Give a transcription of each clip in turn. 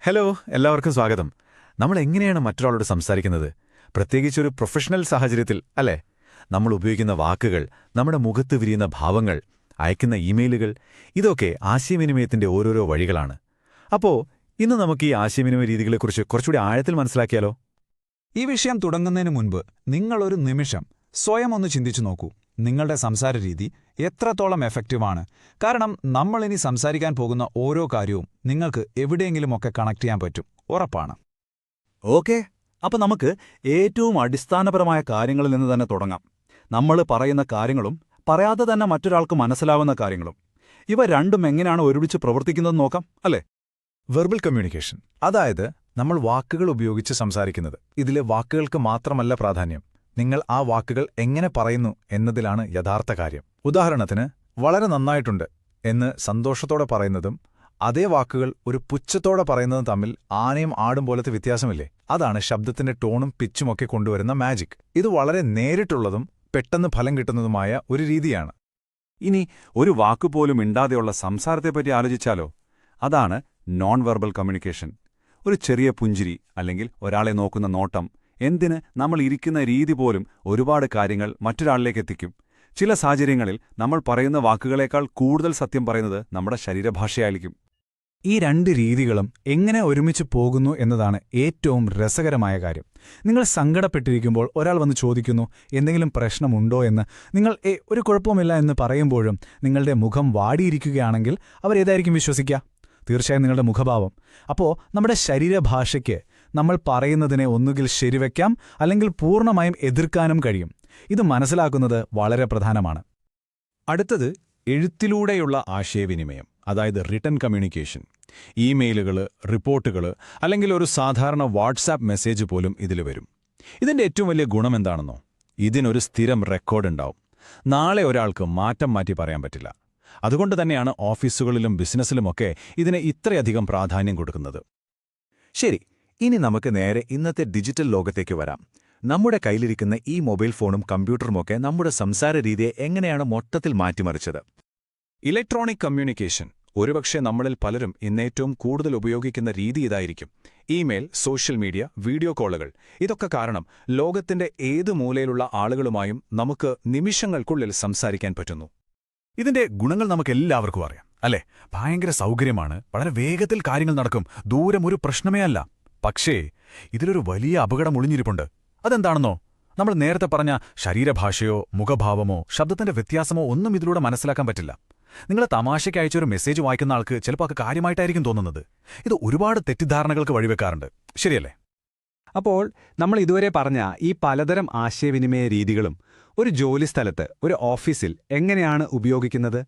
Hello, എല്ലാവർക്കും സ്വാഗതം. നമ്മൾ എങ്ങനെയാണ് മറ്റൊരാളോട് സംസാരിക്കുന്നത്? പ്രത്യേകിച്ചൊരു പ്രൊഫഷണൽ സാഹചര്യത്തിൽ, അല്ലേ? നമ്മൾ ഉപയോഗിക്കുന്ന വാക്കുകൾ, നമ്മുടെ മുഖത്ത് വിരിയുന്ന ഭാവങ്ങൾ, അയക്കുന്ന ഇമെയിലുകൾ, ഇതൊക്കെ ആശയവിനിമയത്തിന്റെ ഓരോരോ വഴികളാണ്. അപ്പോ ഇന്ന് നമുക്ക് ഈ ആശയവിനിമയ രീതികളെക്കുറിച്ച് കുറച്ചുകൂടി ആഴത്തിൽ മനസ്സിലാക്കിയാലോ? ഈ വിഷയം തുടങ്ങുന്നതിന് മുൻപ് നിങ്ങളൊരു നിമിഷം സ്വയം ഒന്ന് ചിന്തിച്ചു നോക്കൂ. നിങ്ങളുടെ സംസാര രീതി എത്രത്തോളം എഫക്റ്റീവാണ്? കാരണം നമ്മളിനി സംസാരിക്കാൻ പോകുന്ന ഓരോ കാര്യവും നിങ്ങൾക്ക് എവിടെയെങ്കിലുമൊക്കെ കണക്ട് ചെയ്യാൻ പറ്റും, ഉറപ്പാണ്. ഓക്കെ, അപ്പൊ നമുക്ക് ഏറ്റവും അടിസ്ഥാനപരമായ കാര്യങ്ങളിൽ നിന്ന് തന്നെ തുടങ്ങാം. നമ്മൾ പറയുന്ന കാര്യങ്ങളും പറയാതെ തന്നെ മറ്റൊരാൾക്ക് മനസ്സിലാവുന്ന കാര്യങ്ങളും, ഇവ രണ്ടും എങ്ങനെയാണ് ഒരുമിച്ച് പ്രവർത്തിക്കുന്നതെന്ന് നോക്കാം, അല്ലേ? വെർബൽ കമ്മ്യൂണിക്കേഷൻ, അതായത് നമ്മൾ വാക്കുകൾ ഉപയോഗിച്ച് സംസാരിക്കുന്നത്. ഇതിലെ വാക്കുകൾക്ക് മാത്രമല്ല പ്രാധാന്യം, നിങ്ങൾ ആ വാക്കുകൾ എങ്ങനെ പറയുന്നു എന്നതിലാണ് യഥാർത്ഥ കാര്യം. ഉദാഹരണത്തിന്, വളരെ നന്നായിട്ടുണ്ട് എന്ന് സന്തോഷത്തോടെ പറയുന്നതും അതേ വാക്കുകൾ ഒരു പുച്ഛത്തോടെ പറയുന്നതും തമ്മിൽ ആനയും ആടും പോലത്തെ വ്യത്യാസമില്ലേ? അതാണ് ശബ്ദത്തിന്റെ ടോണും പിച്ചുമൊക്കെ കൊണ്ടുവരുന്ന മാജിക്. ഇത് വളരെ നേരിട്ടുള്ളതും പെട്ടെന്ന് ഫലം കിട്ടുന്നതുമായ ഒരു രീതിയാണ്. ഇനി ഒരു വാക്കുപോലും മിണ്ടാതെയുള്ള സംസാരത്തെപ്പറ്റി ആലോചിച്ചാലോ? അതാണ് നോൺ വെർബൽ കമ്മ്യൂണിക്കേഷൻ. ഒരു ചെറിയ പുഞ്ചിരി അല്ലെങ്കിൽ ഒരാളെ നോക്കുന്ന നോട്ടം, എന്തിന് നമ്മൾ ഇരിക്കുന്ന രീതി പോലും ഒരുപാട് കാര്യങ്ങൾ മറ്റൊരാളിലേക്ക് എത്തിക്കും. ചില സാഹചര്യങ്ങളിൽ നമ്മൾ പറയുന്ന വാക്കുകളേക്കാൾ കൂടുതൽ സത്യം പറയുന്നത് നമ്മുടെ ശരീരഭാഷയായിരിക്കും. ഈ രണ്ട് രീതികളും എങ്ങനെ ഒരുമിച്ച് പോകുന്നു എന്നതാണ് ഏറ്റവും രസകരമായ കാര്യം. നിങ്ങൾ സങ്കടപ്പെട്ടിരിക്കുമ്പോൾ ഒരാൾ വന്ന് ചോദിക്കുന്നു എന്തെങ്കിലും പ്രശ്നമുണ്ടോ എന്ന്. നിങ്ങൾ ഒരു കുഴപ്പമില്ല എന്ന് പറയുമ്പോഴും നിങ്ങളുടെ മുഖം വാടിയിരിക്കുകയാണെങ്കിൽ അവരേതായിരിക്കും വിശ്വസിക്കുക? തീർച്ചയായും നിങ്ങളുടെ മുഖഭാവം. അപ്പോൾ നമ്മുടെ ശരീരഭാഷയ്ക്ക് നമ്മൾ പറയുന്നതിനെ ഒന്നുകിൽ ശരിവയ്ക്കാം, അല്ലെങ്കിൽ പൂർണ്ണമായും എതിർക്കാനും കഴിയും. ഇത് മനസ്സിലാക്കുന്നത് വളരെ പ്രധാനമാണ്. അടുത്തത് എഴുത്തിലൂടെയുള്ള ആശയവിനിമയം, അതായത് റിട്ടൺ കമ്മ്യൂണിക്കേഷൻ. ഇമെയിലുകൾ, റിപ്പോർട്ടുകൾ, അല്ലെങ്കിൽ ഒരു സാധാരണ വാട്സാപ്പ് മെസ്സേജ് പോലും ഇതിൽ വരും. ഇതിന്റെ ഏറ്റവും വലിയ ഗുണമെന്താണെന്നോ? ഇതിനൊരു സ്ഥിരം റെക്കോർഡുണ്ടാവും. നാളെ ഒരാൾക്ക് മാറ്റം മാറ്റി പറയാൻ പറ്റില്ല. അതുകൊണ്ട് തന്നെയാണ് ഓഫീസുകളിലും ബിസിനസ്സിലുമൊക്കെ ഇതിന് ഇത്രയധികം പ്രാധാന്യം കൊടുക്കുന്നത്. ശരി, ഇനി നമുക്ക് നേരെ ഇന്നത്തെ ഡിജിറ്റൽ ലോകത്തേക്ക് വരാം. നമ്മുടെ കയ്യിലിരിക്കുന്ന ഈ മൊബൈൽ ഫോണും കമ്പ്യൂട്ടറുമൊക്കെ നമ്മുടെ സംസാര രീതിയെ എങ്ങനെയാണ് മൊത്തത്തിൽ മാറ്റിമറിച്ചത്? ഇലക്ട്രോണിക് കമ്മ്യൂണിക്കേഷൻ ഒരുപക്ഷെ നമ്മളിൽ പലരും ഇന്നേറ്റവും കൂടുതൽ ഉപയോഗിക്കുന്ന രീതി ഇതായിരിക്കും. ഇമെയിൽ, സോഷ്യൽ മീഡിയ, വീഡിയോ കോളുകൾ, ഇതൊക്കെ കാരണം ലോകത്തിന്റെ ഏത് മൂലയിലുള്ള ആളുകളുമായും നമുക്ക് നിമിഷങ്ങൾക്കുള്ളിൽ സംസാരിക്കാൻ പറ്റുന്നു. ഇതിന്റെ ഗുണങ്ങൾ നമുക്കെല്ലാവർക്കും അറിയാം, അല്ലേ? ഭയങ്കര സൗകര്യമാണ്, വളരെ വേഗത്തിൽ കാര്യങ്ങൾ നടക്കും, ദൂരം ഒരു പ്രശ്നമേ അല്ല. പക്ഷേ ഇതിലൊരു വലിയ അപകടം ഒളിഞ്ഞിരിപ്പുണ്ട്. അതെന്താണെന്നോ? നമ്മൾ നേരത്തെ പറഞ്ഞ ശരീരഭാഷയോ മുഖഭാവമോ ശബ്ദത്തിന്റെ വ്യത്യാസമോ ഒന്നും ഇതിലൂടെ മനസ്സിലാക്കാൻ പറ്റില്ല. നിങ്ങൾ തമാശയ്ക്ക് അയച്ചൊരു മെസ്സേജ് വായിക്കുന്ന ആൾക്ക് ചിലപ്പോൾ അത് കാര്യമായിട്ടായിരിക്കും തോന്നുന്നത്. ഇത് ഒരുപാട് തെറ്റിദ്ധാരണകൾക്ക് വഴിവെക്കാറുണ്ട്, ശരിയല്ലേ? അപ്പോൾ നമ്മൾ ഇതുവരെ പറഞ്ഞ ഈ പലതരം ആശയവിനിമയ രീതികളും ഒരു ജോലിസ്ഥലത്ത്, ഒരു ഓഫീസിൽ എങ്ങനെയാണ് ഉപയോഗിക്കുന്നത്?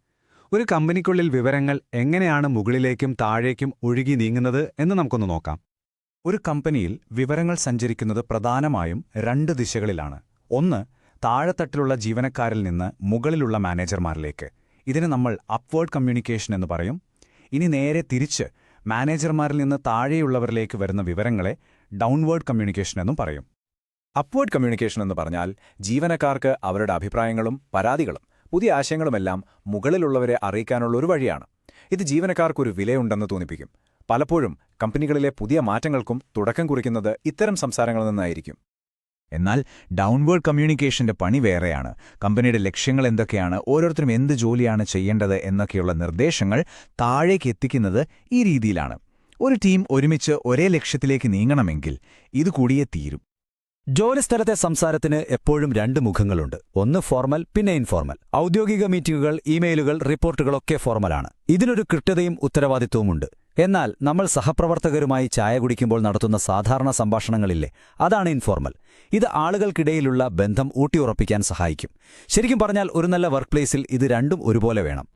ഒരു കമ്പനിക്കുള്ളിൽ വിവരങ്ങൾ എങ്ങനെയാണ് മുകളിലേക്കും താഴേക്കും ഒഴുകി നീങ്ങുന്നത് എന്ന് നമുക്കൊന്ന് നോക്കാം. ഒരു കമ്പനിയിൽ വിവരങ്ങൾ സഞ്ചരിക്കുന്നത് പ്രധാനമായും രണ്ട് ദിശകളിലാണ്. ഒന്ന്, താഴെത്തട്ടിലുള്ള ജീവനക്കാരിൽ നിന്ന് മുകളിലുള്ള മാനേജർമാരിലേക്ക്. ഇതിന് നമ്മൾ അപ്വേർഡ് കമ്മ്യൂണിക്കേഷൻ എന്ന് പറയും. ഇനി നേരെ തിരിച്ച് മാനേജർമാരിൽ നിന്ന് താഴെയുള്ളവരിലേക്ക് വരുന്ന വിവരങ്ങളെ ഡൗൺവേർഡ് കമ്മ്യൂണിക്കേഷൻ എന്നും പറയും. അപ്വേർഡ് കമ്മ്യൂണിക്കേഷൻ എന്ന് പറഞ്ഞാൽ ജീവനക്കാർക്ക് അവരുടെ അഭിപ്രായങ്ങളും പരാതികളും പുതിയ ആശയങ്ങളുമെല്ലാം മുകളിലുള്ളവരെ അറിയിക്കാനുള്ള ഒരു വഴിയാണ്. ഇത് ജീവനക്കാർക്കൊരു വിലയുണ്ടെന്ന് തോന്നിപ്പിക്കും. പലപ്പോഴും കമ്പനികളിലെ പുതിയ മാറ്റങ്ങൾക്കും തുടക്കം കുറിക്കുന്നത് ഇത്തരം സംസാരങ്ങളിൽ നിന്നായിരിക്കും. എന്നാൽ ഡൗൺവേർഡ് കമ്മ്യൂണിക്കേഷന്റെ പണി വേറെയാണ്. കമ്പനിയുടെ ലക്ഷ്യങ്ങൾ എന്തൊക്കെയാണ്, ഓരോരുത്തരും എന്ത് ജോലിയാണ് ചെയ്യേണ്ടത് എന്നൊക്കെയുള്ള നിർദ്ദേശങ്ങൾ താഴേക്ക് എത്തിക്കുന്നത് ഈ രീതിയിലാണ്. ഒരു ടീം ഒരുമിച്ച് ഒരേ ലക്ഷ്യത്തിലേക്ക് നീങ്ങണമെങ്കിൽ ഇത് കൂടിയേ തീരും. ജോലിസ്ഥലത്തെ സംസാരത്തിന് എപ്പോഴും രണ്ട് മുഖങ്ങളുണ്ട്. ഒന്ന് ഫോർമൽ, പിന്നെ ഇൻഫോർമൽ. ഔദ്യോഗിക മീറ്റിംഗുകൾ, ഇമെയിലുകൾ, റിപ്പോർട്ടുകളൊക്കെ ഫോർമലാണ്. ഇതിനൊരു കൃത്യതയും ഉത്തരവാദിത്വവുമുണ്ട്. എന്നാൽ നമ്മൾ സഹപ്രവർത്തകരുമായി ചായ കുടിക്കുമ്പോൾ നടത്തുന്ന സാധാരണ സംഭാഷണങ്ങളില്ലേ, അതാണ് ഇൻഫോർമൽ. ഇത് ആളുകൾക്കിടയിലുള്ള ബന്ധം ഊട്ടിയുറപ്പിക്കാൻ സഹായിക്കും. ശരിക്കും പറഞ്ഞാൽ ഒരു നല്ല വർക്ക് പ്ലേസിൽ ഇത് രണ്ടും ഒരുപോലെ വേണം.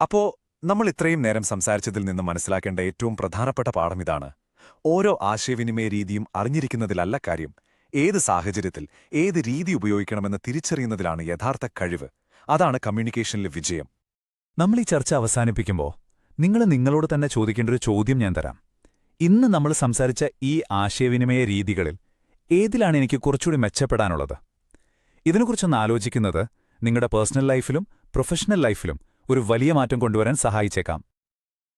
അപ്പോ നമ്മൾ ഇത്രയും നേരം സംസാരിച്ചതിൽ നിന്ന് മനസ്സിലാക്കേണ്ട ഏറ്റവും പ്രധാനപ്പെട്ട പാഠം ഇതാണ്: ഓരോ ആശയവിനിമയ രീതിയും അറിഞ്ഞിരിക്കുന്നതിലല്ല കാര്യം, ഏത് സാഹചര്യത്തിൽ ഏത് രീതി ഉപയോഗിക്കണമെന്ന് തിരിച്ചറിയുന്നതിലാണ് യഥാർത്ഥ കഴിവ്. അതാണ് കമ്മ്യൂണിക്കേഷനിലെ വിജയം. നമ്മൾ ഈ ചർച്ച അവസാനിപ്പിക്കുമ്പോൾ നിങ്ങളോട് തന്നെ ചോദിക്കേണ്ട ഒരു ചോദ്യം ഞാൻ തരാം. ഇന്ന് നമ്മൾ സംസാരിച്ച ഈ ആശയവിനിമയ രീതികളിൽ ഏതിലാണ് എനിക്ക് കുറച്ചുകൂടി മെച്ചപ്പെടാനുള്ളത്? ഇതിനെക്കുറിച്ചൊന്ന് ആലോചിക്കുന്നത് നിങ്ങളുടെ പേഴ്സണൽ ലൈഫിലും പ്രൊഫഷണൽ ലൈഫിലും ഒരു വലിയ മാറ്റം കൊണ്ടുവരാൻ സഹായിച്ചേക്കാം.